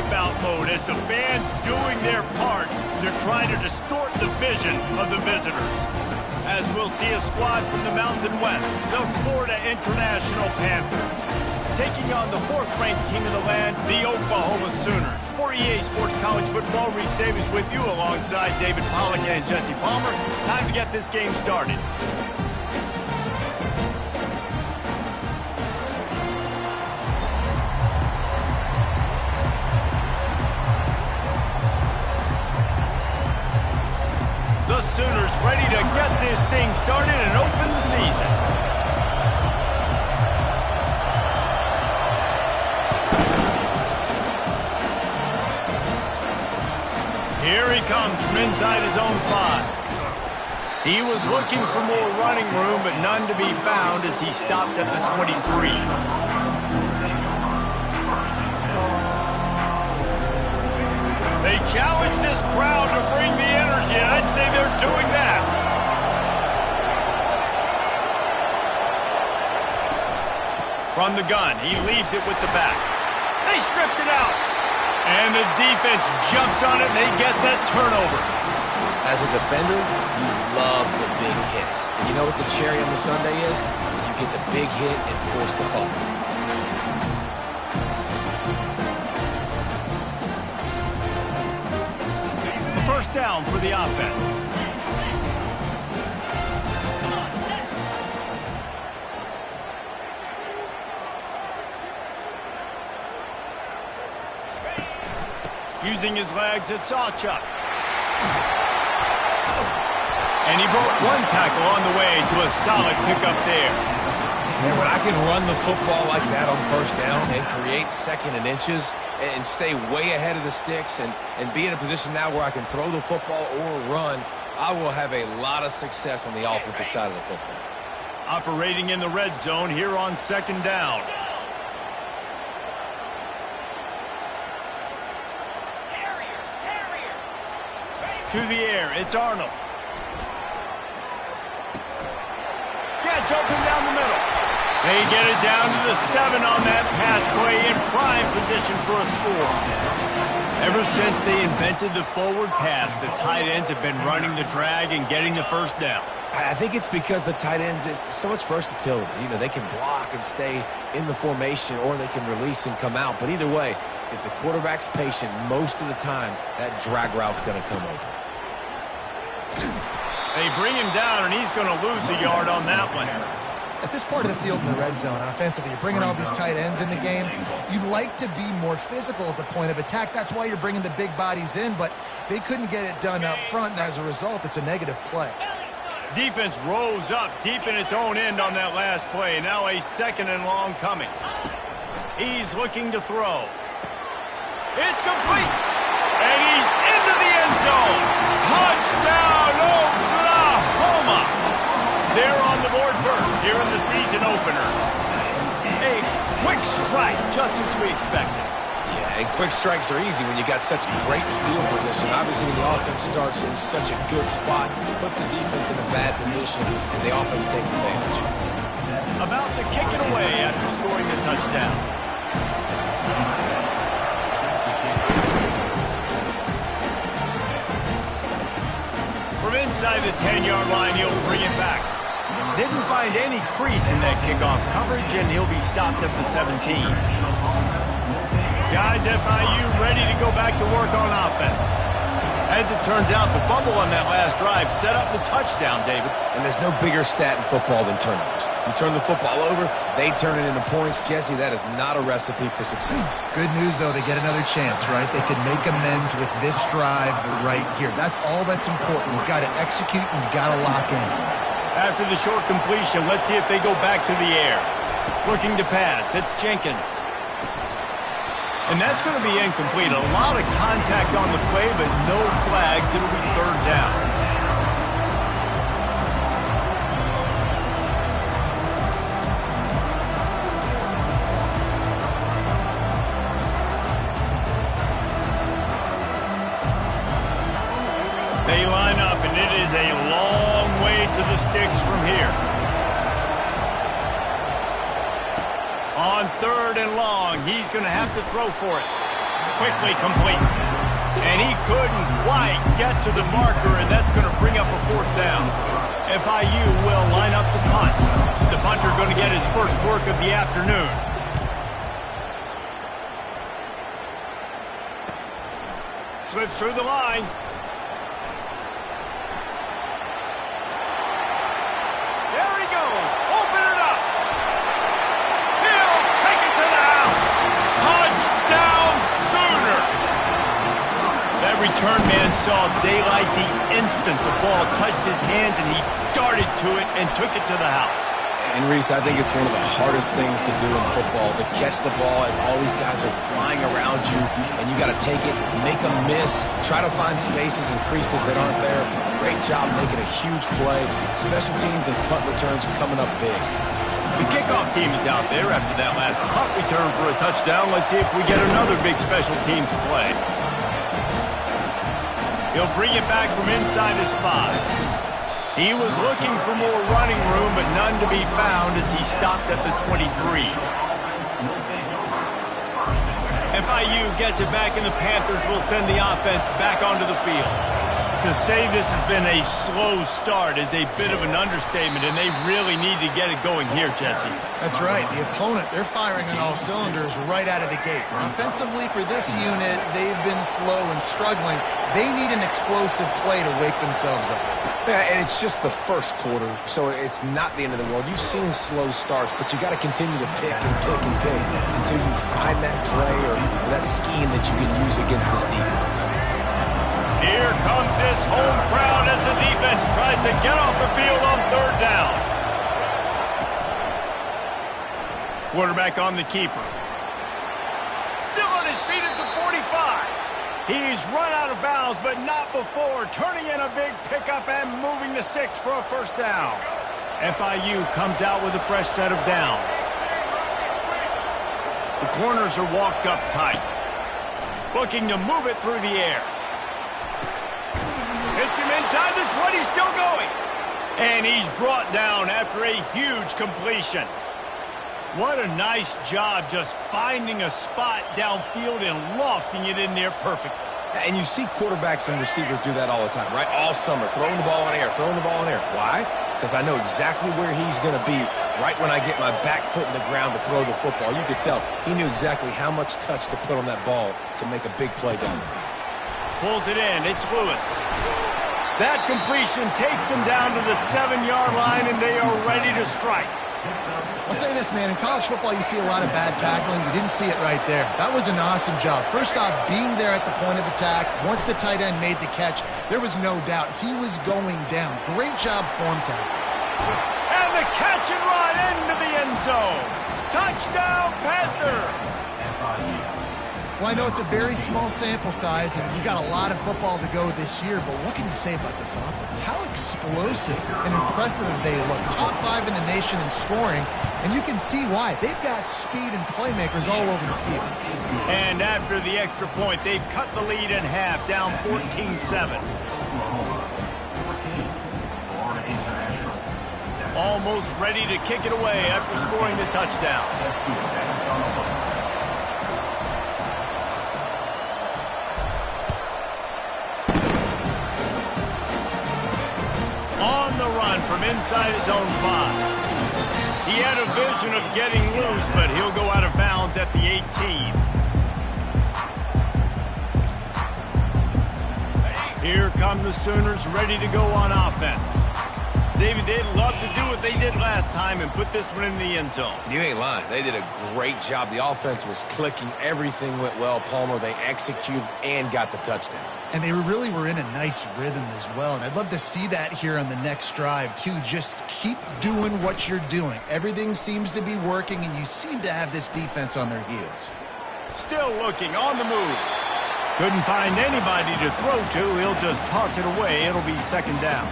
wipeout mode as the fans doing their part to try to distort the vision of the visitors. As we'll see a squad from the Mountain West, the Florida International Panthers, taking on the 4th-ranked team of the land, the Oklahoma Sooners. For EA Sports College Football, Reese Davis with you alongside David Pollack and Jesse Palmer. Time to get this game started. The Sooners ready to get this thing started and open the season. Here he comes from inside his own 5. He was looking for more running room, but none to be found as he stopped at the 23. They challenge this crowd to bring the energy, and I'd say they're doing that. From the gun, he leaves it with the back. They stripped it out. And the defense jumps on it, and they get that turnover. As a defender, you love the big hits. And you know what the cherry on the sundae is? You get the big hit and force the fumble. The first down for the offense. Using his legs, it's Sawchuck. And he broke one tackle on the way to a solid pickup there. Man, when I can run the football like that on first down and create 2nd and inches and stay way ahead of the sticks and be in a position now where I can throw the football or run, I will have a lot of success on the offensive side of the football. Operating in the red zone here on 2nd down. To the air, it's Arnold. Gets open down the middle. They get it down to the 7 on that pass play in prime position for a score. Ever since they invented the forward pass, the tight ends have been running the drag and getting the first down. I think it's because the tight ends is so much versatility. You know, they can block and stay in the formation, or they can release and come out. But either way, if the quarterback's patient most of the time, that drag route's going to come open. They bring him down, and he's going to lose a yard on that one. At this part of the field in the red zone, offensively, you're bringing all these tight ends in the game. You'd like to be more physical at the point of attack. That's why you're bringing the big bodies in, but they couldn't get it done up front, and as a result, it's a negative play. Defense rose up deep in its own end on that last play. Now a 2nd and long coming. He's looking to throw. It's complete. And he's into the end zone. Touchdown, Oklahoma. They're on the board first here in the season opener. A quick strike, just as we expected. Yeah, and quick strikes are easy when you got such great field position. Obviously, when the offense starts in such a good spot, it puts the defense in a bad position, and the offense takes advantage. About to kick it away after scoring the touchdown. From inside the 10-yard line, he'll bring it back. Didn't find any crease in that kickoff coverage, and he'll be stopped at the 17. Guys, FIU ready to go back to work on offense. As it turns out, the fumble on that last drive set up the touchdown, David. And there's no bigger stat in football than turnovers. You turn the football over, they turn it into points. Jesse, that is not a recipe for success. Good news, though, they get another chance, right? They can make amends with this drive right here. That's all that's important. You've got to execute and you've got to lock in. After the short completion, let's see if they go back to the air. Looking to pass, it's Jenkins. And that's going to be incomplete. A lot of contact on the play, but no flags. It'll be 3rd down. They line up, and it is a long way to the sticks from here. On 3rd and long, he's going to have to throw for it. quickly complete. And he couldn't quite get to the marker, and that's going to bring up a fourth down. FIU will line up the punt. The punter going to get his first work of the afternoon. Slips through the line. There he goes. Open it up. He'll take it to the house. Touchdown Sooner. That return man saw daylight the instant the ball touched his hands, and he darted to it and took it to the house. And, Reese, I think it's one of the hardest things to do in football, to catch the ball as all these guys are flying around you, and you got to take it, make a miss, try to find spaces and creases that aren't there. Great job making a huge play. Special teams and punt returns coming up big. The kickoff team is out there after that last punt return for a touchdown. Let's see if we get another big special teams play. He'll bring it back from inside his 5. He was looking for more running room, but none to be found as he stopped at the 23. FIU gets it back, and the Panthers will send the offense back onto the field. To say this has been a slow start is a bit of an understatement, and they really need to get it going here, Jesse. That's right. The opponent, they're firing on all cylinders right out of the gate. Offensively, for this unit, they've been slow and struggling. They need an explosive play to wake themselves up. Yeah, and it's just the first quarter, so it's not the end of the world. You've seen slow starts, but you got to continue to pick and pick and pick until you find that play or that scheme that you can use against this defense. Here comes this home crowd as the defense tries to get off the field on third down. Quarterback on the keeper. Still on his feet at the 45. He's run out of bounds, but not before turning in a big pickup and moving the sticks for a first down. FIU comes out with a fresh set of downs. The corners are walked up tight, looking to move it through the air. Hits him inside the 20, still going. And he's brought down after a huge completion. What a nice job just finding a spot downfield and lofting it in there perfectly. And you see quarterbacks and receivers do that all the time, right? All summer, throwing the ball in the air, throwing the ball in the air. Why? Because I know exactly where he's going to be right when I get my back foot in the ground to throw the football. You could tell he knew exactly how much touch to put on that ball to make a big play down the field. Pulls it in. It's Lewis. That completion takes them down to the 7-yard line, and they are ready to strike. I'll say this, man. In college football, you see a lot of bad tackling. You didn't see it right there. That was an awesome job. First off, being there at the point of attack. Once the tight end made the catch, there was no doubt he was going down. Great job form tackle. And the catch and run into the end zone. Touchdown, Panthers. Well, I know it's a very small sample size, and you've got a lot of football to go this year, but what can you say about this offense? How explosive and impressive they look. Top 5 in the nation in scoring, and you can see why. They've got speed and playmakers all over the field. And after the extra point, they've cut the lead in half, down 14-7. Almost ready to kick it away after scoring the touchdown. On the run from inside his own 5. He had a vision of getting loose, but he'll go out of bounds at the 18. Here come the Sooners ready to go on offense. David, they'd love to do what they did last time and put this one in the end zone. You ain't lying. They did a great job. The offense was clicking. Everything went well, Palmer. They executed and got the touchdown. And they really were in a nice rhythm as well. And I'd love to see that here on the next drive, too. Just keep doing what you're doing. Everything seems to be working, and you seem to have this defense on their heels. Still looking, on the move. Couldn't find anybody to throw to. He'll just toss it away. It'll be second down.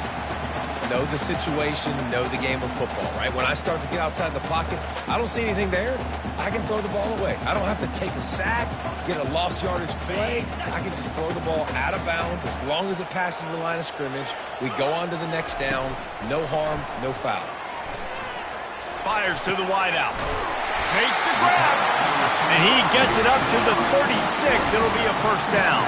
Know the situation, know the game of football, right? When I start to get outside the pocket, I don't see anything there. I can throw the ball away. I don't have to take a sack, get a lost yardage play. I can just throw the ball out of bounds as long as it passes the line of scrimmage. We go on to the next down. No harm, no foul. Fires to the wideout. Makes the grab. And he gets it up to the 36. It'll be a first down.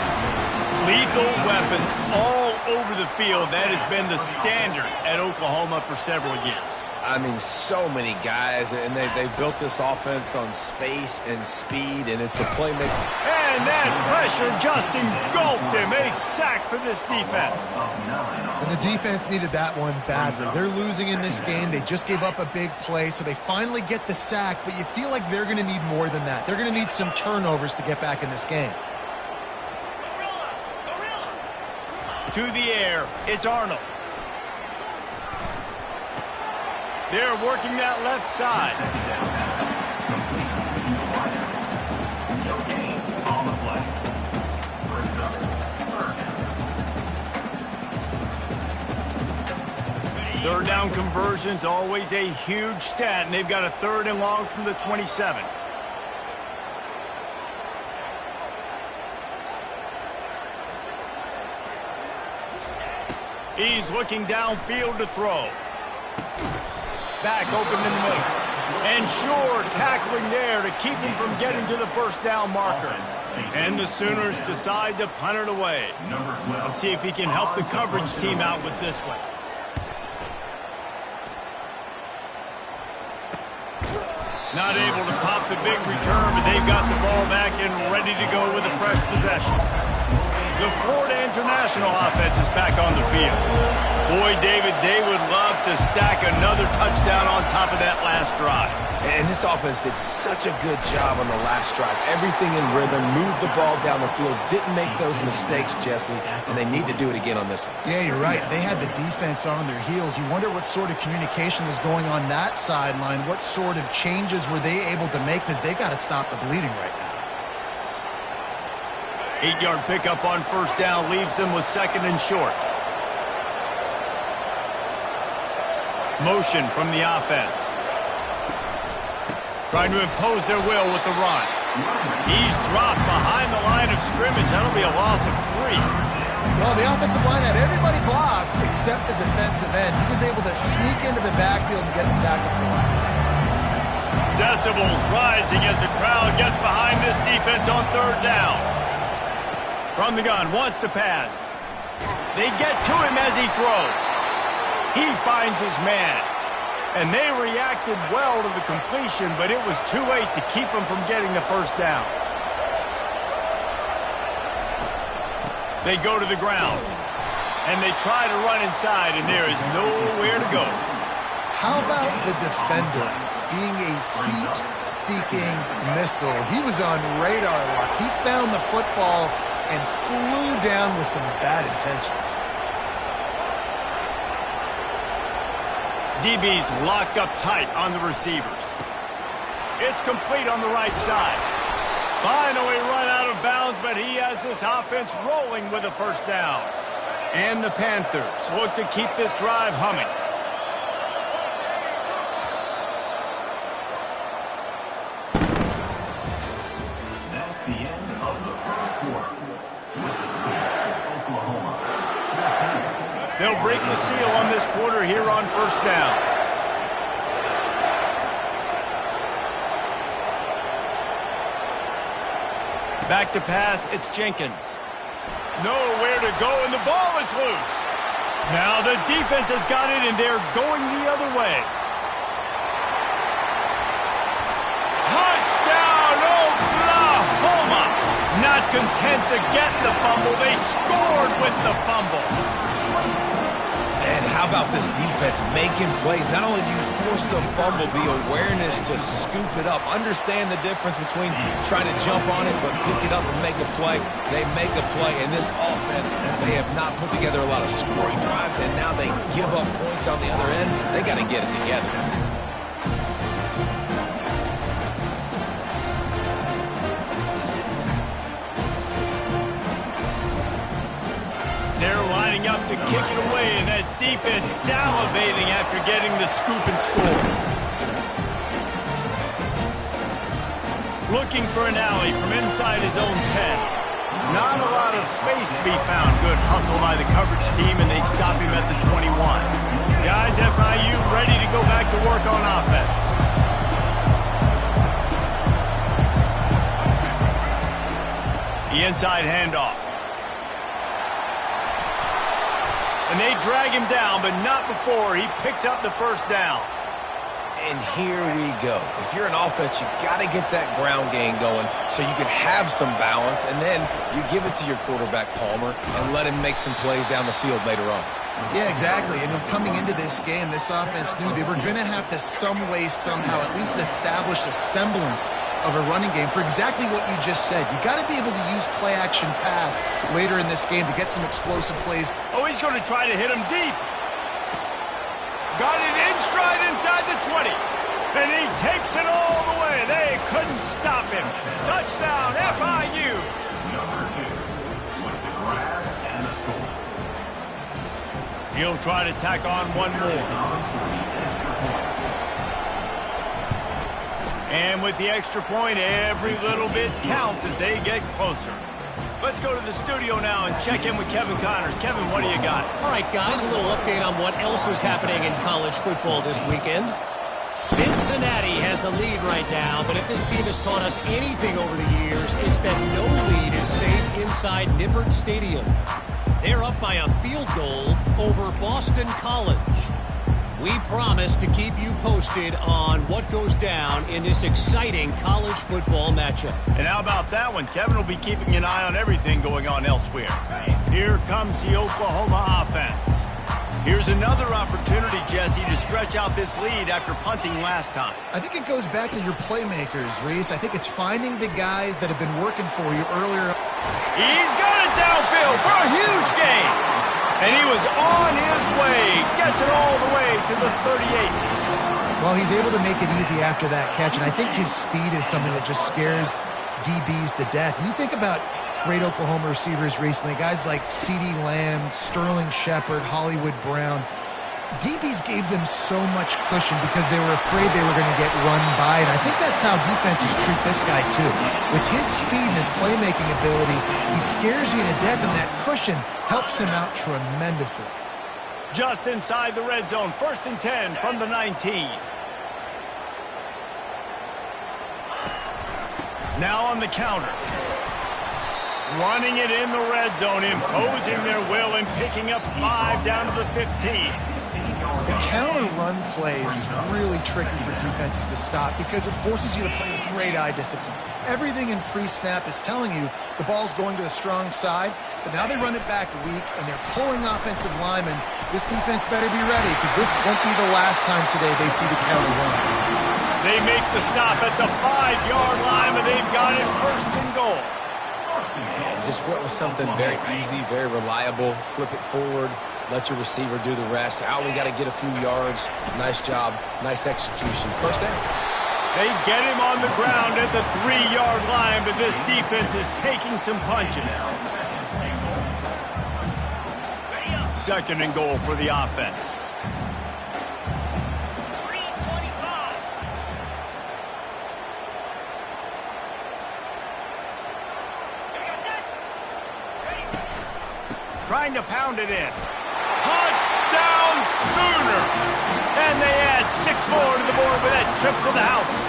Lethal weapons all over the field. That has been the standard at Oklahoma for several years. I mean, so many guys, and they've built this offense on space and speed, and it's the playmaker. And that pressure just engulfed him. A sack for this defense. And the defense needed that one badly. They're losing in this game. They just gave up a big play, so they finally get the sack, but you feel like they're going to need more than that. They're going to need some turnovers to get back in this game. To the air, it's Arnold. They're working that left side. Third down conversions, always a huge stat, and they've got a 3rd and long from the 27. He's looking downfield to throw. Back open in the middle. And sure, tackling there to keep him from getting to the first down marker. And the Sooners decide to punt it away. Let's see if he can help the coverage team out with this one. Not able to pop the big return, but they've got the ball back and ready to go with a fresh possession. The Florida International offense is back on the field. Boy, David, they would love to stack another touchdown on top of that last drive. And this offense did such a good job on the last drive. Everything in rhythm, moved the ball down the field, didn't make those mistakes, Jesse, and they need to do it again on this one. Yeah, you're right. They had the defense on their heels. You wonder what sort of communication was going on that sideline. What sort of changes were they able to make, because they got to stop the bleeding right now. 8-yard pickup on first down leaves them with 2nd and short. Motion from the offense. Trying to impose their will with the run. He's dropped behind the line of scrimmage. That'll be a loss of 3. Well, the offensive line had everybody blocked except the defensive end. He was able to sneak into the backfield and get the tackle for loss. Decibels rising as the crowd gets behind this defense on 3rd down. From the gun, wants to pass. They get to him as he throws. He finds his man. And they reacted well to the completion, but it was too late to keep him from getting the first down. They go to the ground. And they try to run inside, and there is nowhere to go. How about the defender being a heat-seeking missile? He was on radar lock. He found the football and flew down with some bad intentions. DB's locked up tight on the receivers. It's complete on the right side. Finally run out of bounds, but he has this offense rolling with a first down. And the Panthers look to keep this drive humming. That's the end of the first quarter. With the score, Oklahoma. They'll break the seal on this quarter here on first down. Back to pass, it's Jenkins. Nowhere to go, and the ball is loose. Now the defense has got it, and they're going the other way. Touchdown, Oklahoma! Not content to get the fumble, they scored with the fumble. And how about this defense making plays? Not only do you force the fumble, the awareness to scoop it up. Understand the difference between trying to jump on it, but pick it up and make a play. They make a play. In this offense, they have not put together a lot of scoring drives, and now they give up points on the other end. They got to get it together. They're lining up to kick it away, and that defense salivating after getting the scoop and score. Looking for an alley from inside his own 10. Not a lot of space to be found. Good hustle by the coverage team, and they stop him at the 21. Guys, FIU ready to go back to work on offense. The inside handoff. And they drag him down, but not before he picks up the first down. And here we go. If you're an offense, you got to get that ground game going so you can have some balance, and then you give it to your quarterback, Palmer, and let him make some plays down the field later on. Yeah, exactly. And then coming into this game, this offense knew they were going to have to some way, somehow, at least establish a semblance of a running game for exactly what you just said. You got to be able to use play-action pass later in this game to get some explosive plays. Oh, he's going to try to hit him deep. Got it in stride inside the 20. And he takes it all the way. They couldn't stop him. Touchdown, FIU. Number 2 with the grab and the score. He'll try to tack on one more. And with the extra point, every little bit counts as they get closer. Let's go to the studio now and check in with Kevin Connors. Kevin, what do you got? All right, guys, a little update on what else is happening in college football this weekend. Cincinnati has the lead right now, but if this team has taught us anything over the years, it's that no lead is safe inside Nippert Stadium. They're up by a field goal over Boston College. We promise to keep you posted on what goes down in this exciting college football matchup. And how about that one? Kevin will be keeping an eye on everything going on elsewhere. Here comes the Oklahoma offense. Here's another opportunity, Jesse, to stretch out this lead after punting last time. I think it goes back to your playmakers, Reese. I think it's finding the guys that have been working for you earlier. He's got it downfield for a huge gain. And he was on his way. Gets it all the way to the 38. Well, he's able to make it easy after that catch, and I think his speed is something that just scares DBs to death. When you think about great Oklahoma receivers recently, guys like CeeDee Lamb, Sterling Shepard, Hollywood Brown, DBs gave them so much cushion because they were afraid they were going to get run by, and I think that's how defenses treat this guy too. With his speed and his playmaking ability, he scares you to death, and that cushion helps him out tremendously. Just inside the red zone, 1st and 10 from the 19. Now on the counter. Running it in the red zone, imposing their will and picking up 5 down to the 15. The counter run play is really tricky for defenses to stop because it forces you to play with great eye discipline. Everything in pre-snap is telling you the ball's going to the strong side, but now they run it back weak and they're pulling offensive linemen. This defense better be ready because this won't be the last time today they see the counter run. They make the stop at the 5-yard line, and they've got it 1st and goal. And just went with something very easy, very reliable. Flip it forward. Let your receiver do the rest. I only got to get a few yards. Nice job. Nice execution. 1st down. They get him on the ground at the 3-yard line, but this defense is taking some punches. 2nd and goal for the offense. Trying to pound it in. Touchdown Sooners! And they add 6 more to the board with that trip to the house.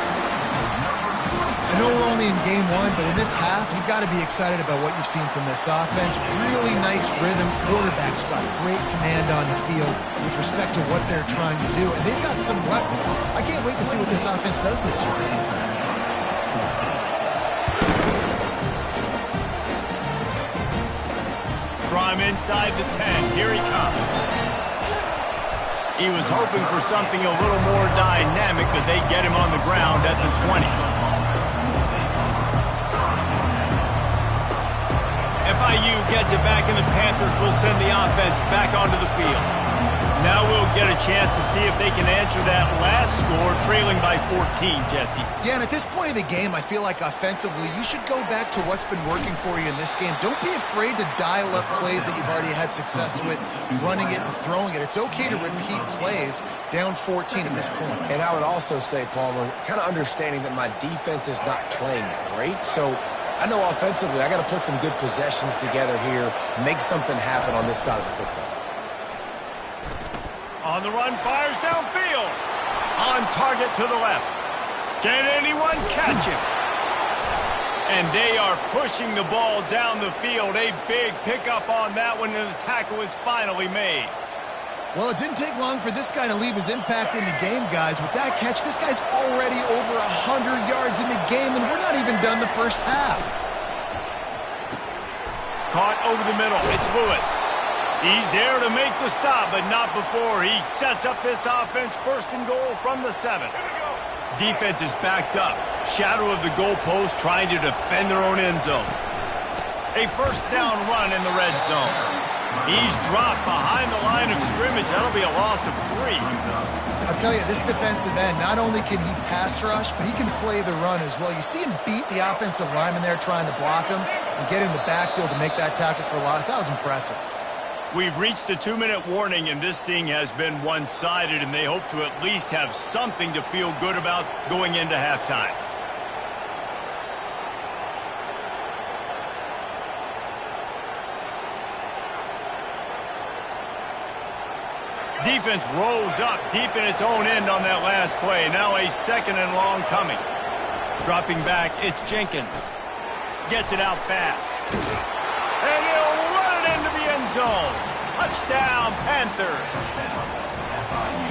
I know we're only in game 1, but in this half, you've got to be excited about what you've seen from this offense. Really nice rhythm. Quarterback's got great command on the field with respect to what they're trying to do. And they've got some weapons. I can't wait to see what this offense does this year. From inside the 10, here he comes. He was hoping for something a little more dynamic, but they get him on the ground at the 20. FIU gets it back, and the Panthers will send the offense back onto the field. Now we'll get a chance to see if they can answer that last score, trailing by 14, Jesse. Yeah, and at this point of the game, I feel like offensively, you should go back to what's been working for you in this game. Don't be afraid to dial up plays that you've already had success with, running it and throwing it. It's okay to repeat plays down 14 at this point. And I would also say, Palmer, kind of understanding that my defense is not playing great, so I know offensively I got to put some good possessions together here, make something happen on this side of the football. On the run, fires downfield. On target to the left. Can anyone catch him? And they are pushing the ball down the field. A big pickup on that one, and the tackle is finally made. Well, it didn't take long for this guy to leave his impact in the game, guys. With that catch, this guy's already over 100 yards in the game, and we're not even done the first half. Caught over the middle. It's Lewis. He's there to make the stop, but not before. He sets up this offense first and goal from the 7. Defense is backed up. Shadow of the goalpost trying to defend their own end zone. A first down run in the red zone. He's dropped behind the line of scrimmage. That'll be a loss of 3. I'll tell you, this defensive end, not only can he pass rush, but he can play the run as well. You see him beat the offensive lineman there trying to block him and get in the backfield to make that tackle for loss. That was impressive. We've reached the 2-minute warning, and this thing has been one-sided, and they hope to at least have something to feel good about going into halftime. Defense rolls up deep in its own end on that last play. Now a second and long coming. Dropping back, it's Jenkins. Gets it out fast. And he'll run it into the end zone. Touchdown, Panthers.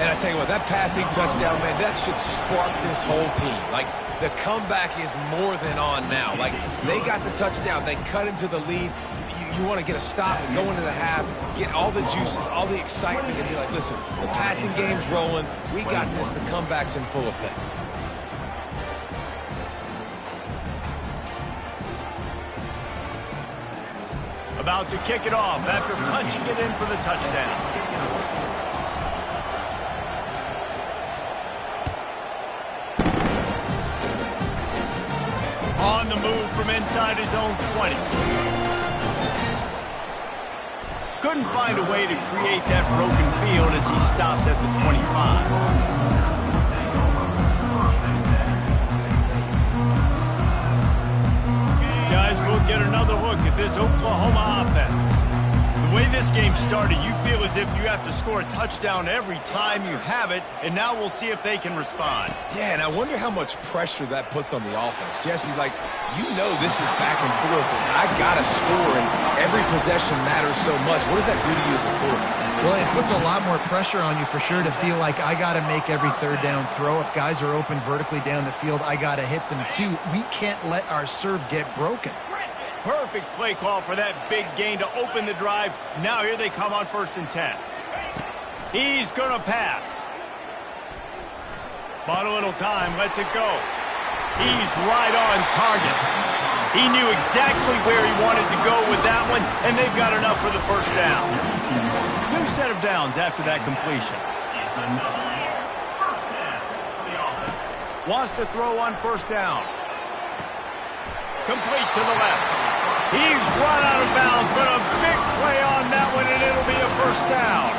And I tell you what, that passing touchdown, man, that should spark this whole team. Like, the comeback is more than on now. Like, they got the touchdown. They cut into the lead. You want to get a stop and go into the half, get all the juices, all the excitement, and be like, listen, the passing game's rolling. We got this. The comeback's in full effect. About to kick it off after punching it in for the touchdown. On the move from inside his own 20. Couldn't find a way to create that broken field as he stopped at the 25. Guys, we'll get another look at this Oklahoma offense. The way this game started, you feel as if you have to score a touchdown every time you have it, and now we'll see if they can respond. Yeah, and I wonder how much pressure that puts on the offense. Jesse, like, you know this is back and forth, and I got to score, and every possession matters so much. What does that do to you as a quarterback? Well, it puts a lot more pressure on you for sure to feel like I got to make every third down throw. If guys are open vertically down the field, I got to hit them too. We can't let our serve get broken. Perfect play call for that big gain to open the drive. Now here they come on 1st and 10. He's going to pass. Bought a little time, lets it go. He's right on target. He knew exactly where he wanted to go with that one, and they've got enough for the first down. New set of downs after that completion. Wants to throw on 1st down. Complete to the left. He's run out of bounds, but a big play on that one, and it'll be a 1st down.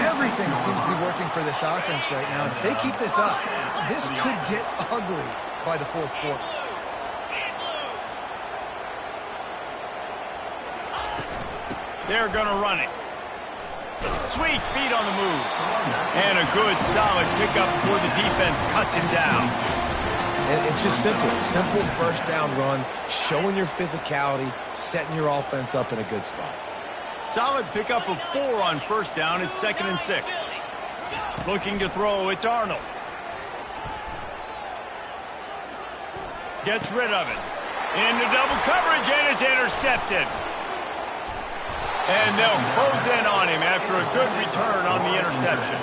Everything seems to be working for this offense right now. If they keep this up, this could get ugly by the 4th quarter. They're going to run it. Sweet feet on the move. And a good, solid pickup before the defense cuts him down. And it's just simple. Simple first down run, showing your physicality, setting your offense up in a good spot. Solid pickup of 4 on 1st down. It's 2nd and 6. Looking to throw, it's Arnold. Gets rid of it. Into double coverage, and it's intercepted. And they'll close in on him after a good return on the interception.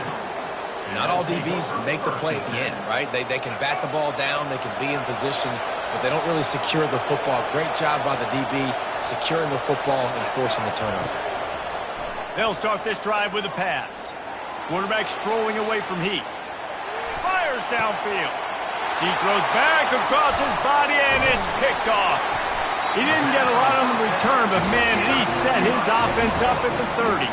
Not all DBs make the play at the end, right? They can bat the ball down, they can be in position, but they don't really secure the football. Great job by the DB securing the football and forcing the turnover. They'll start this drive with a pass. Quarterback strolling away from Heat. Fires downfield. He throws back across his body, and it's picked off. He didn't get a lot on the return, but, man, he set his offense up at the 30.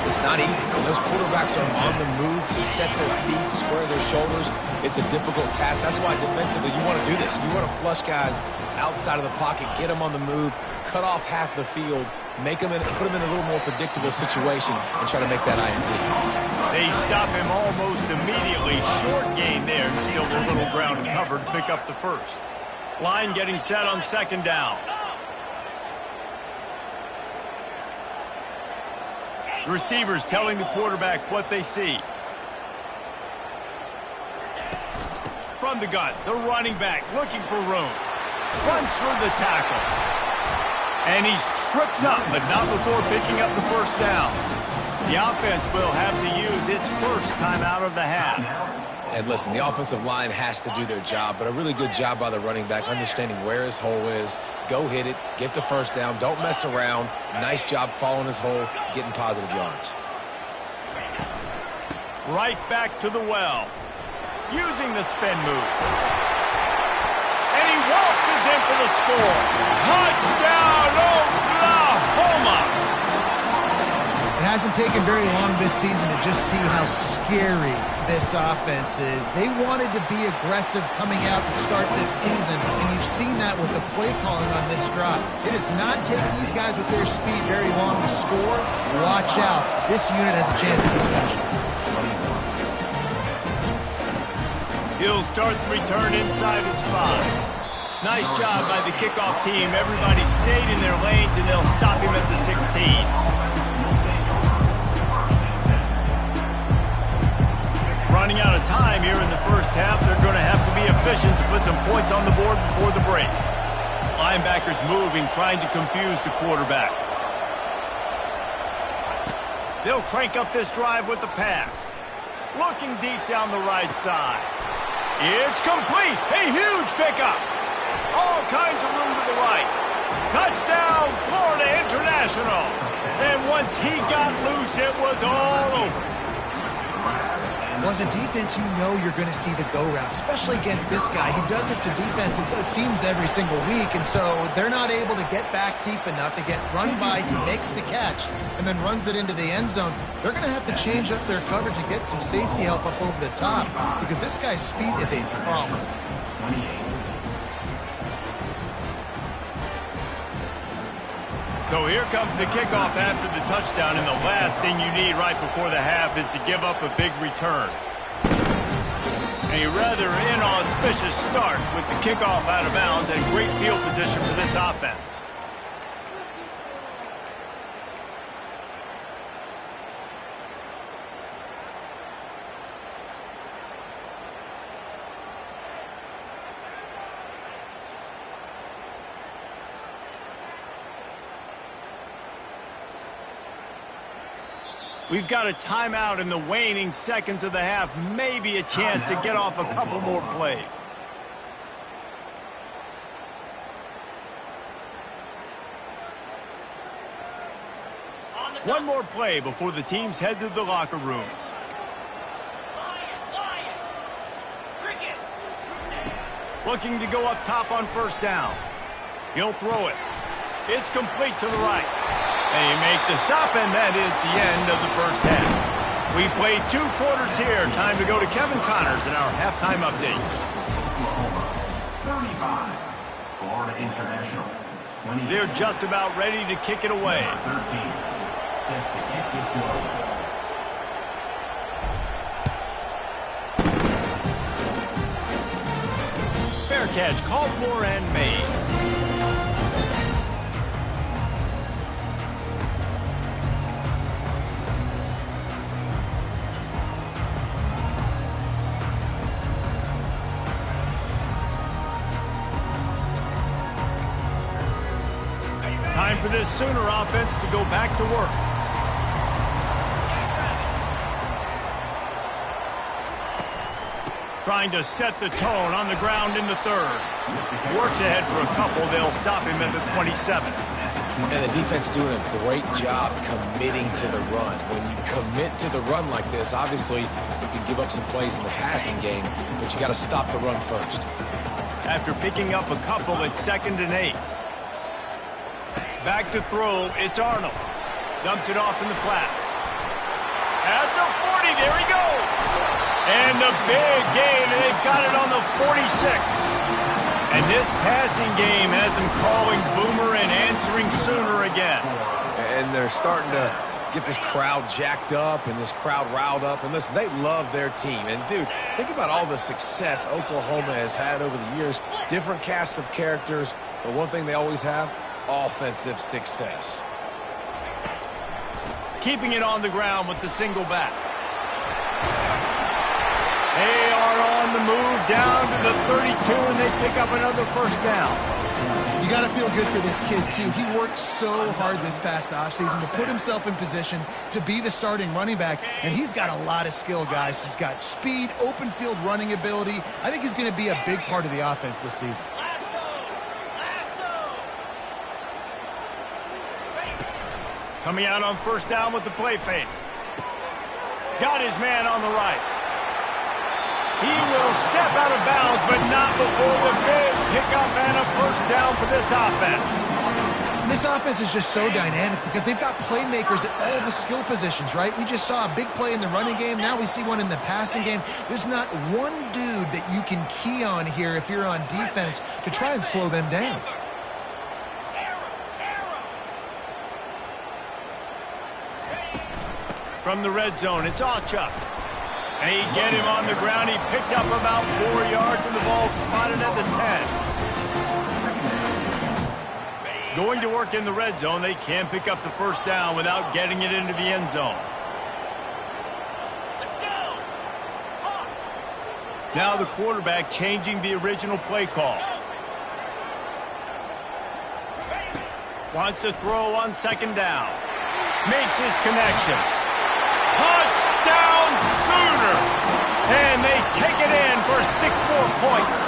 It's not easy. When those quarterbacks are on the move to set their feet, square their shoulders, it's a difficult task. That's why defensively you want to do this. You want to flush guys outside of the pocket, get them on the move, cut off half the field, make them put them in a little more predictable situation, and try to make that INT. They stop him almost immediately. Short gain there, and still a little ground to cover to pick up the 1st. Line getting set on second down. The receivers telling the quarterback what they see. From the gun, the running back looking for room. Runs through the tackle. And he's tripped up, but not before picking up the first down. The offense will have to use its first time out of the half. And listen, the offensive line has to do their job, but a really good job by the running back understanding where his hole is. Go hit it, get the first down, don't mess around. Nice job following his hole, getting positive yards. Right back to the well. Using the spin move. And he waltzes in for the score. Touchdown, Oklahoma! It hasn't taken very long this season to just see how scary this offense is. They wanted to be aggressive coming out to start this season, and you've seen that with the play calling on this drive. It does not take these guys with their speed very long to score. Watch out. This unit has a chance to be special. He'll start the return inside his 5. Nice job by the kickoff team. Everybody stayed in their lanes, and they'll stop him at the 16. Running out of time here in the first half. They're going to have to be efficient to put some points on the board before the break. Linebackers moving, trying to confuse the quarterback. They'll crank up this drive with the pass. Looking deep down the right side. It's complete. A huge pickup. All kinds of room to the right. Touchdown, Florida International. And once he got loose, it was all over. Well, as a defense, you know you're going to see the go-route, especially against this guy. He does it to defenses, it seems, every single week, and so they're not able to get back deep enough to get run by. He makes the catch and then runs it into the end zone. They're going to have to change up their coverage and get some safety help up over the top because this guy's speed is a problem. So here comes the kickoff after the touchdown, and the last thing you need right before the half is to give up a big return. A rather inauspicious start with the kickoff out of bounds and great field position for this offense. We've got a timeout in the waning seconds of the half. Maybe a chance to get off a couple more plays. One more play before the teams head to the locker rooms. Looking to go up top on first down. He'll throw it. It's complete to the right. And you make the stop, and that is the end of the first half. We played 2 quarters here. Time to go to Kevin Connors in our halftime update. Oklahoma, 35. Florida International, 20. They're just about ready to kick it away. 13. Set to kick this one. Fair catch called for and made. Time for this Sooner offense to go back to work. Trying to set the tone on the ground in the third. Works ahead for a couple. They'll stop him at the 27. And the defense doing a great job committing to the run. When you commit to the run like this, obviously you can give up some plays in the passing game, but you got to stop the run first. After picking up a couple, it's 2nd and 8. Back to throw, it's Arnold. Dumps it off in the flats. At the 40, there he goes. And the big gain, and they've got it on the 46. And this passing game has them calling Boomer and answering Sooner again. And they're starting to get this crowd jacked up and this crowd riled up. And listen, they love their team. And, dude, think about all the success Oklahoma has had over the years. different cast of characters, but one thing they always have, offensive success. Keeping it on the ground with the single back. They are on the move down to the 32, and they pick up another first down. You got to feel good for this kid, too. He worked so hard this past offseason to put himself in position to be the starting running back, and he's got a lot of skill, guys. He's got speed, open field running ability. I think he's going to be a big part of the offense this season. Coming out on first down with the play fake. Got his man on the right. He will step out of bounds, but not before the big pickup and a first down for this offense. This offense is just so dynamic because they've got playmakers at all the skill positions, right? We just saw a big play in the running game. Now we see one in the passing game. There's not one dude that you can key on here if you're on defense to try and slow them down. From the red zone, it's Allchuck. And he get him on the ground. He picked up about 4 yards, and the ball spotted at the 10. Going to work in the red zone, they can't pick up the first down without getting it into the end zone. Let's go. Now the quarterback changing the original play call. Wants to throw on second down. Makes his connection. Touchdown Sooners! And they take it in for 6 more points.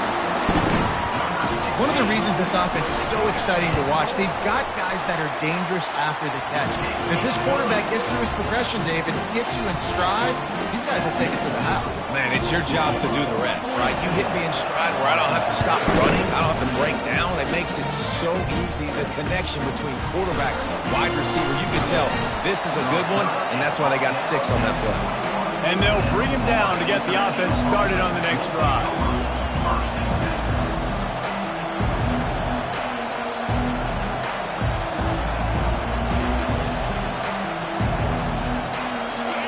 One of the reasons this offense is so exciting to watch, they've got guys that are dangerous after the catch. If this quarterback gets through his progression, David, gets you in stride, these guys will take it to the house. Man, it's your job to do the rest, right? You hit me in stride where I don't have to stop running. I don't have to break down. It makes it so easy. The connection between quarterback, wide receiver, you can tell this is a good one, and that's why they got 6 on that play. And they'll bring him down to get the offense started on the next drive.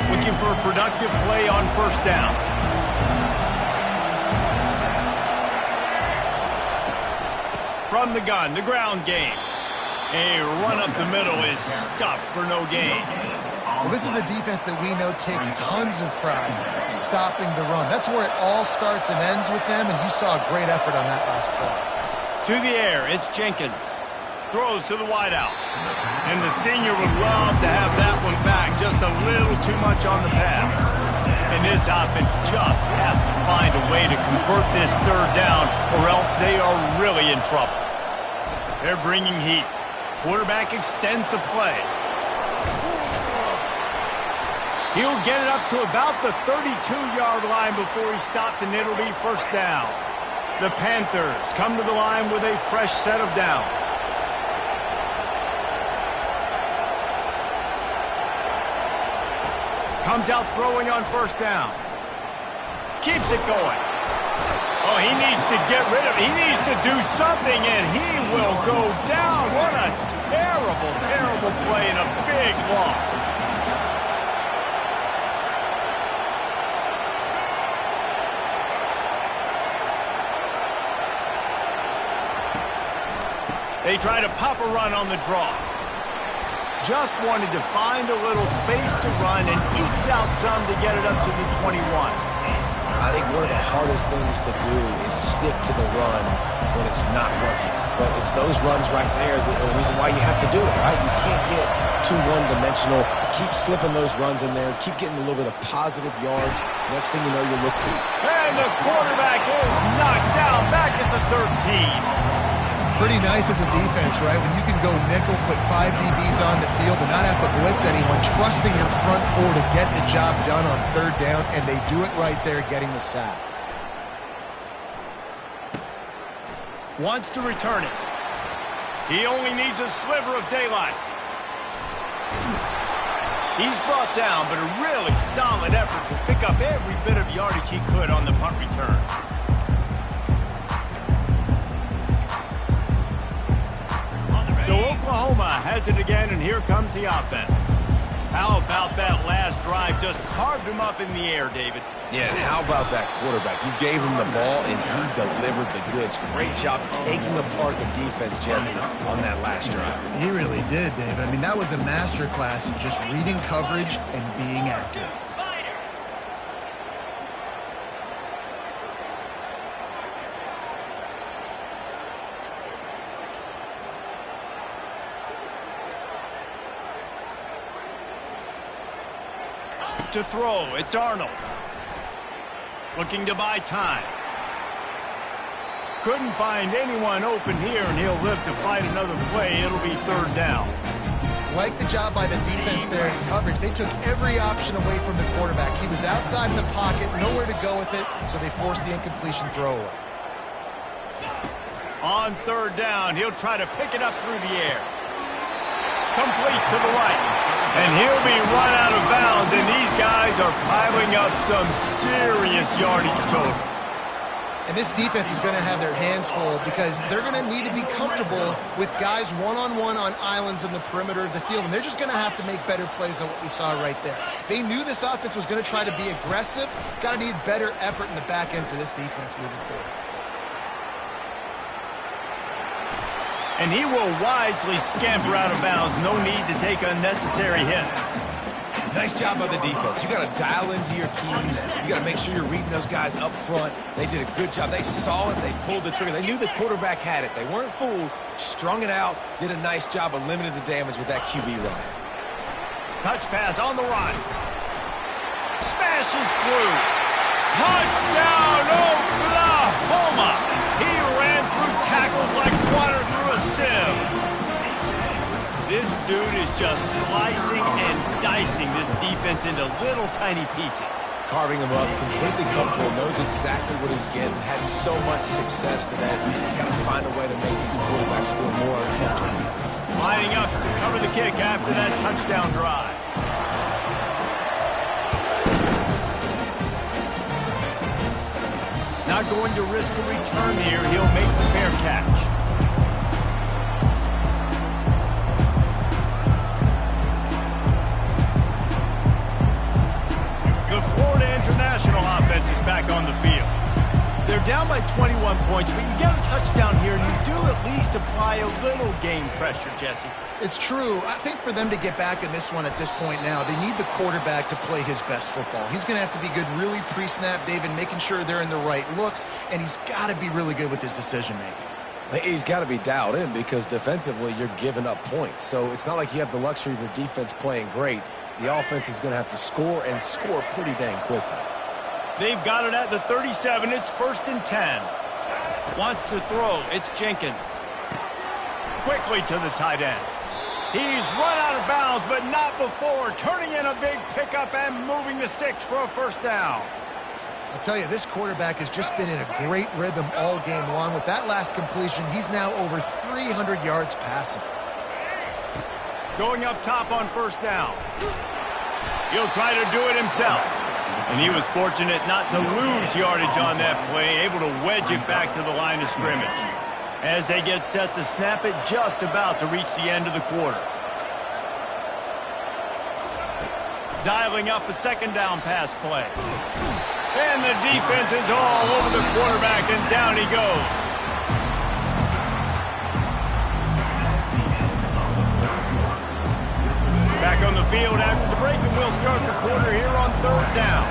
Looking for a productive play on first down. From the gun, the ground game. A run up the middle is stuffed for no gain. Well, this is a defense that we know takes tons of pride stopping the run. That's where it all starts and ends with them, and you saw a great effort on that last play. To the air, it's Jenkins. Throws to the wideout. And the senior would love to have that one back. Just a little too much on the pass. And this offense just has to find a way to convert this third down, or else they are really in trouble. They're bringing heat. Quarterback extends the play. He'll get it up to about the 32-yard line before he's stopped, and it'll be first down. The Panthers come to the line with a fresh set of downs. Comes out throwing on first down. Keeps it going. Oh, he needs to get rid of it. He needs to do something, and he will go down. What a terrible, terrible play and a big loss. They try to pop a run on the draw. Just wanted to find a little space to run and ekes out some to get it up to the 21. I think one of the hardest things to do is stick to the run when it's not working. But it's those runs right there that are the reason why you have to do it, right? You can't get too one-dimensional. Keep slipping those runs in there. Keep getting a little bit of positive yards. Next thing you know, you're looking. And the quarterback is knocked down back at the 13. Pretty nice as a defense, right? When you can go nickel, put 5 DBs on the field and not have to blitz anyone, trusting your front four to get the job done on third down, and they do it right there, getting the sack. Wants to return it. He only needs a sliver of daylight. He's brought down, but a really solid effort to pick up every bit of yardage he could on the punt return. So Oklahoma has it again, and here comes the offense. How about that last drive? Just carved him up in the air, David. Yeah, and how about that quarterback? You gave him the ball, and he delivered the goods. Great job taking apart the defense, Jesse, on that last drive. He really did, David. I mean, that was a masterclass in just reading coverage and being accurate. To throw, it's Arnold. Looking to buy time. Couldn't find anyone open here, and he'll live to fight another play. It'll be third down. Like the job by the defense there in coverage. They took every option away from the quarterback. He was outside in the pocket, nowhere to go with it, so they forced the incompletion throwaway. On third down, he'll try to pick it up through the air. Complete to the right. And he'll be run out of bounds, and these guys are piling up some serious yardage totals. And this defense is going to have their hands full because they're going to need to be comfortable with guys one-on-one on islands in the perimeter of the field, and they're just going to have to make better plays than what we saw right there. They knew this offense was going to try to be aggressive. Got to need better effort in the back end for this defense moving forward. And he will wisely scamper out of bounds. No need to take unnecessary hits. Nice job by the defense. You got to dial into your keys. You got to make sure you're reading those guys up front. They did a good job. They saw it. They pulled the trigger. They knew the quarterback had it. They weren't fooled. Strung it out. Did a nice job of limiting the damage with that QB run. Touch pass on the run. Smashes through. Touchdown, Oklahoma! He ran through tackles like water through a sieve. This dude is just slicing and dicing this defense into little tiny pieces. Carving him up, completely comfortable, knows exactly what he's getting, had so much success today. You got to find a way to make these quarterbacks feel more uncomfortable. Lining up to cover the kick after that touchdown drive. Not going to risk a return here. He'll make the fair catch. The Florida International offense is back on the field. They're down by 21 points, but you get a touchdown here, and you do at least apply a little game pressure, Jesse. It's true. I think for them to get back in this one at this point now, they need the quarterback to play his best football. He's going to have to be good really pre-snap, David, making sure they're in the right looks, and he's got to be really good with his decision-making. He's got to be dialed in because defensively you're giving up points. So it's not like you have the luxury of your defense playing great. The offense is going to have to score and score pretty dang quickly. They've got it at the 37. It's 1st and 10. Wants to throw. It's Jenkins. Quickly to the tight end. He's run out of bounds, but not before. Turning in a big pickup and moving the sticks for a first down. I'll tell you, this quarterback has just been in a great rhythm all game long. With that last completion, he's now over 300 yards passing. Going up top on first down. He'll try to do it himself. And he was fortunate not to lose yardage on that play, able to wedge it back to the line of scrimmage. As they get set to snap it, just about to reach the end of the quarter. Dialing up a second down pass play. And the defense is all over the quarterback, and down he goes. Back on the field after the break, and we'll start the quarter here on third down.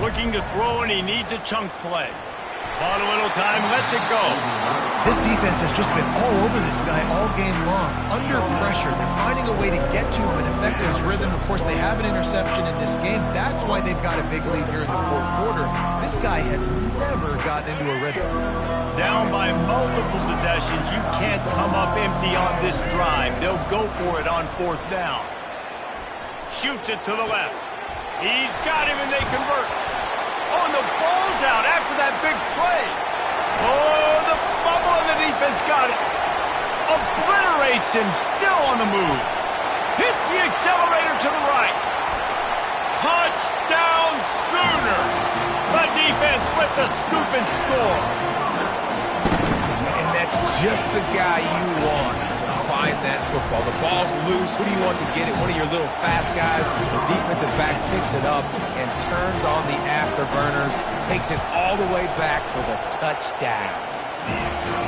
Looking to throw, and he needs a chunk play. Bought a little time, lets it go. This defense has just been all over this guy all game long. Under pressure, they're finding a way to get to him and affect his rhythm. Of course, they have an interception in this game. That's why they've got a big lead here in the fourth quarter. This guy has never gotten into a rhythm. Down by multiple possessions, you can't come up empty on this drive. They'll go for it on fourth down. Shoots it to the left. He's got him, and they convert. Oh, and the ball's out after that big play. Oh, the fumble, and the defense got it. Obliterates him, still on the move. Hits the accelerator to the right. Touchdown Sooners. The defense with the scoop and score. And that's just the guy you want to find that that football. The ball's loose. Who do you want to get it? One of your little fast guys. The defensive back picks it up and turns on the afterburners, takes it all the way back for the touchdown.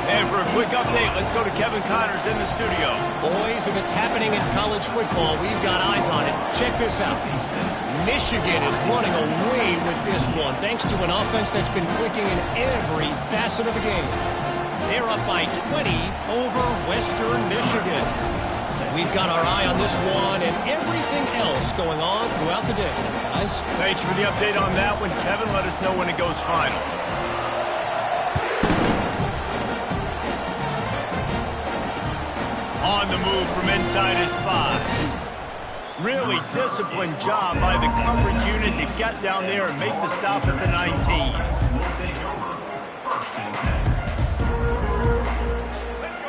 And for a quick update, let's go to Kevin Connors in the studio. Boys, if it's happening in college football, we've got eyes on it. Check this out. Michigan is running away with this one, thanks to an offense that's been clicking in every facet of the game. They're up by 20 over Western Michigan. We've got our eye on this one and everything else going on throughout the day, guys. Thanks for the update on that one, Kevin. Let us know when it goes final. On the move from inside his 5. Really disciplined job by the coverage unit to get down there and make the stop at the 19.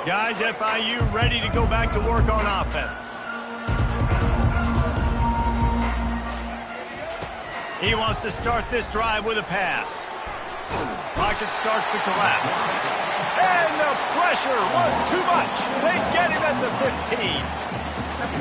Guys, FIU ready to go back to work on offense. He wants to start this drive with a pass. Pocket starts to collapse. And the pressure was too much. They get him at the 15.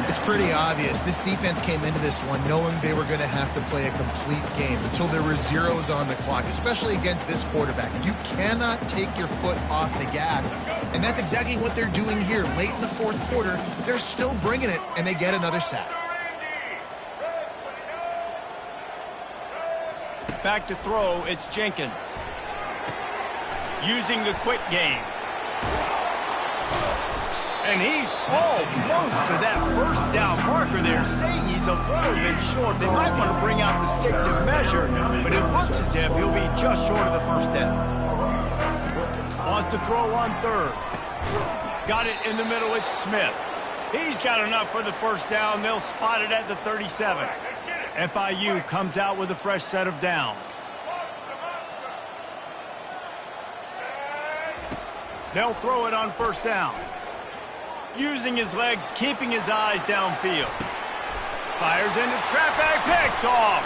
It's pretty obvious. This defense came into this one knowing they were going to have to play a complete game until there were zeros on the clock, especially against this quarterback. You cannot take your foot off the gas, and that's exactly what they're doing here. Late in the fourth quarter, they're still bringing it, and they get another sack. Back to throw, it's Jenkins. Using the quick game. And he's almost to that first down marker there, saying he's a little bit short. They might want to bring out the sticks and measure, but it looks as if he'll be just short of the first down. Wants to throw on third. Got it in the middle, it's Smith. He's got enough for the first down. They'll spot it at the 37. FIU comes out with a fresh set of downs. They'll throw it on first down. Using his legs, keeping his eyes downfield. Fires into traffic, picked off.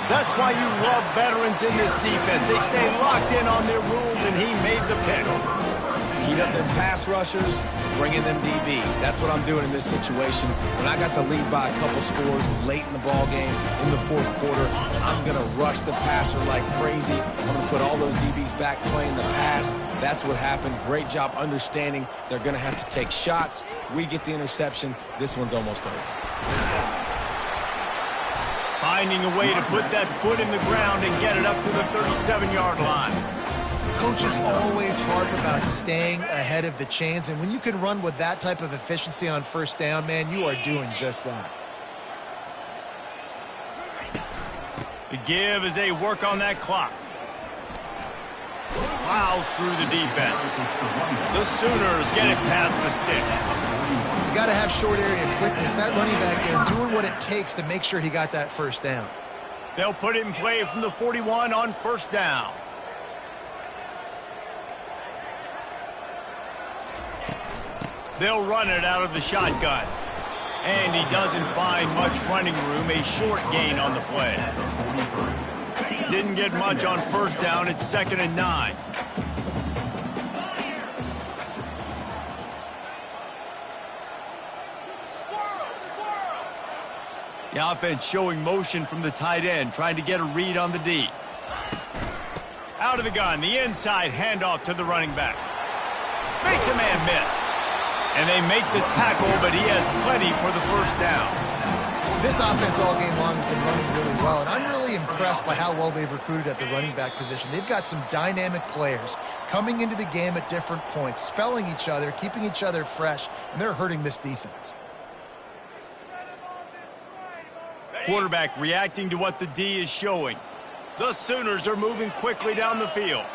That's why you love veterans in this defense. They stay locked in on their rules, and he made the pick. Heat up them pass rushers, bring in them DBs. That's what I'm doing in this situation. When I got the lead by a couple scores late in the ball game, in the fourth quarter, I'm going to rush the passer like crazy. I'm going to put all those DBs back playing the pass. That's what happened. Great job understanding they're going to have to take shots. We get the interception. This one's almost over. Finding a way to put that foot in the ground and get it up to the 37-yard line. Coaches always harp about staying ahead of the chains, and when you can run with that type of efficiency on first down, man, you are doing just that. The give as they work on that clock. Plows through the defense. The Sooners get it past the sticks. You got to have short area quickness. That running back there doing what it takes to make sure he got that first down. They'll put it in play from the 41 on first down. They'll run it out of the shotgun. And he doesn't find much running room. A short gain on the play. Didn't get much on first down. It's 2nd and 9. The offense showing motion from the tight end, trying to get a read on the D. Out of the gun, the inside handoff to the running back. Makes a man miss. And they make the tackle, but he has plenty for the first down. This offense all game long has been running really well, and I'm really impressed by how well they've recruited at the running back position. They've got some dynamic players coming into the game at different points, spelling each other, keeping each other fresh, and they're hurting this defense. Quarterback reacting to what the D is showing. The Sooners are moving quickly down the field.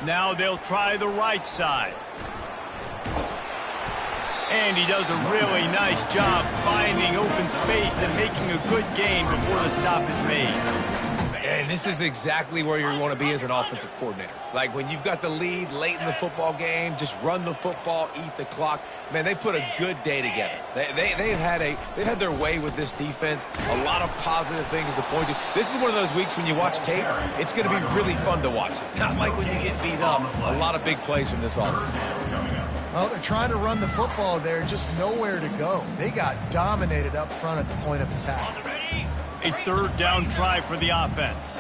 Now they'll try the right side. And he does a really nice job finding open space and making a good gain before the stop is made. And this is exactly where you want to be as an offensive coordinator. Like when you've got the lead late in the football game, just run the football, eat the clock. Man, they put a good day together. They've had their way with this defense. A lot of positive things to point to. This is one of those weeks when you watch tape, it's going to be really fun to watch. Not like when you get beat up. A lot of big plays from this offense. Well, they're trying to run the football there, just nowhere to go. They got dominated up front at the point of attack. A third down try for the offense.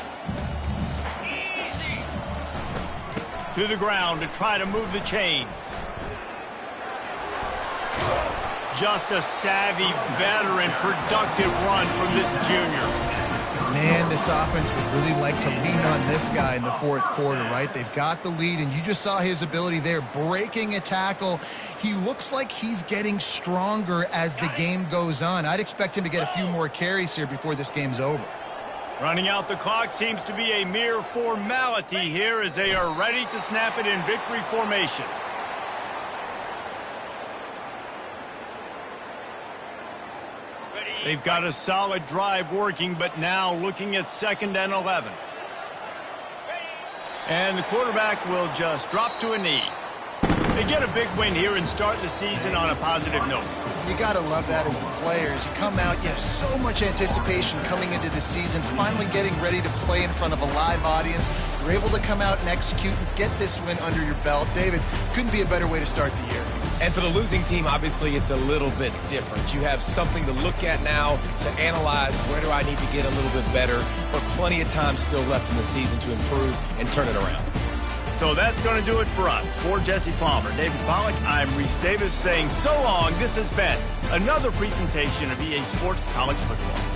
To the ground to try to move the chains. Just a savvy, veteran, productive run from this junior. Man, this offense would really like to lean on this guy in the fourth quarter, right? They've got the lead, and you just saw his ability there, breaking a tackle. He looks like he's getting stronger as the game goes on. I'd expect him to get a few more carries here before this game's over. Running out the clock seems to be a mere formality here as they are ready to snap it in victory formation. They've got a solid drive working, but now looking at 2nd and 11. And the quarterback will just drop to a knee. They get a big win here and start the season on a positive note. You got to love that as the players. You come out, you have so much anticipation coming into the season, finally getting ready to play in front of a live audience. You're able to come out and execute and get this win under your belt. David, couldn't be a better way to start the year. And for the losing team, obviously, it's a little bit different. You have something to look at now to analyze where do I need to get a little bit better, but plenty of time still left in the season to improve and turn it around. So that's going to do it for us. For Jesse Palmer, David Pollack, I'm Reese Davis saying so long. This has been another presentation of EA Sports College Football.